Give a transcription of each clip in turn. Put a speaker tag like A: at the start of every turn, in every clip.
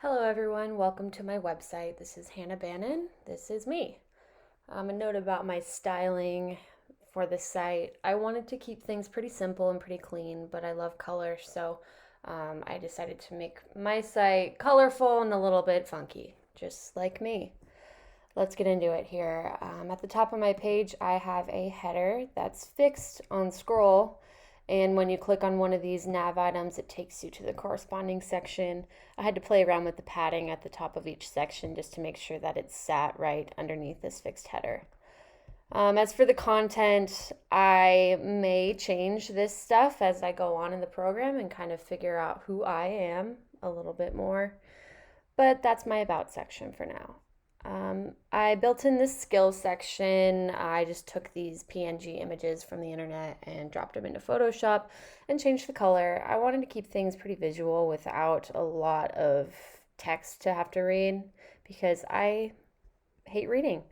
A: Hello everyone, welcome to my website. This is Hannah Bannan. This is me. A note about my styling for the site. I wanted to keep things pretty simple and pretty clean, but I love color, so I decided to make my site colorful and a little bit funky, just like me. Let's get into it here. At the top of my page, I have a header that's fixed on scroll. And when you click on one of these nav items, it takes you to the corresponding section. I had to play around with the padding at the top of each section just to make sure that it sat right underneath this fixed header. As for the content, I may change this stuff as I go on in the program and kind of figure out who I am a little bit more. But that's my about section for now. I built in this skills section. I just took these PNG images from the internet and dropped them into Photoshop and changed the color. I wanted to keep things pretty visual without a lot of text to have to read because I hate reading.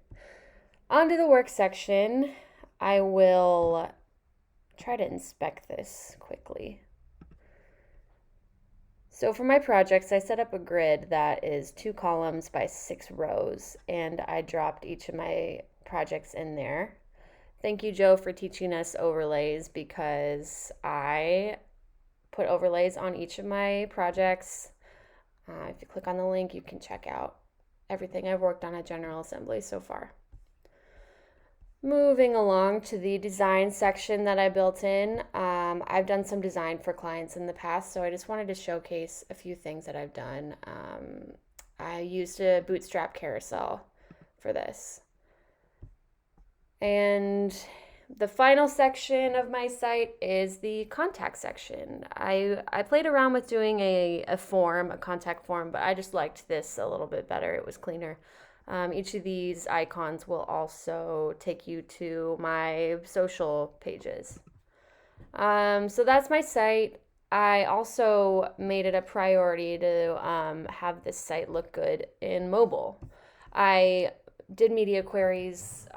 A: Onto the work section. I will try to inspect this quickly. So for my projects, I set up a grid that is 2 columns by 6 rows, and I dropped each of my projects in there. Thank you, Joe, for teaching us overlays because I put overlays on each of my projects. If you click on the link, you can check out everything I've worked on at General Assembly so far. Moving along to the design section that I built in, I've done some design for clients in the past, so I just wanted to showcase a few things that I've done. I used a bootstrap carousel for this. And the final section of my site is the contact section. I played around with doing a contact form, but I just liked this a little bit better. It was cleaner. Each of these icons will also take you to my social pages. So that's my site. I also made it a priority to have this site look good in mobile. I did media queries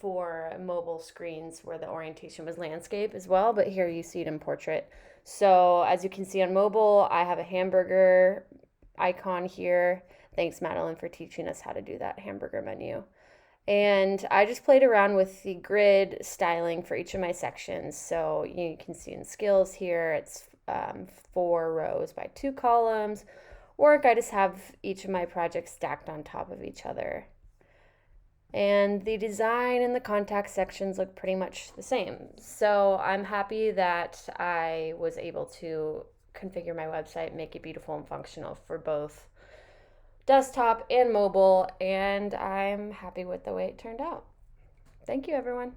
A: for mobile screens where the orientation was landscape as well, but here you see it in portrait. So as you can see on mobile, I have a hamburger icon here. Thanks, Madeline, for teaching us how to do that hamburger menu. And I just played around with the grid styling for each of my sections. So you can see in skills here, it's 4 rows by 2 columns. Work, I just have each of my projects stacked on top of each other. And the design and the contact sections look pretty much the same. So I'm happy that I was able to configure my website, make it beautiful and functional for both desktop and mobile, and I'm happy with the way it turned out. Thank you, everyone.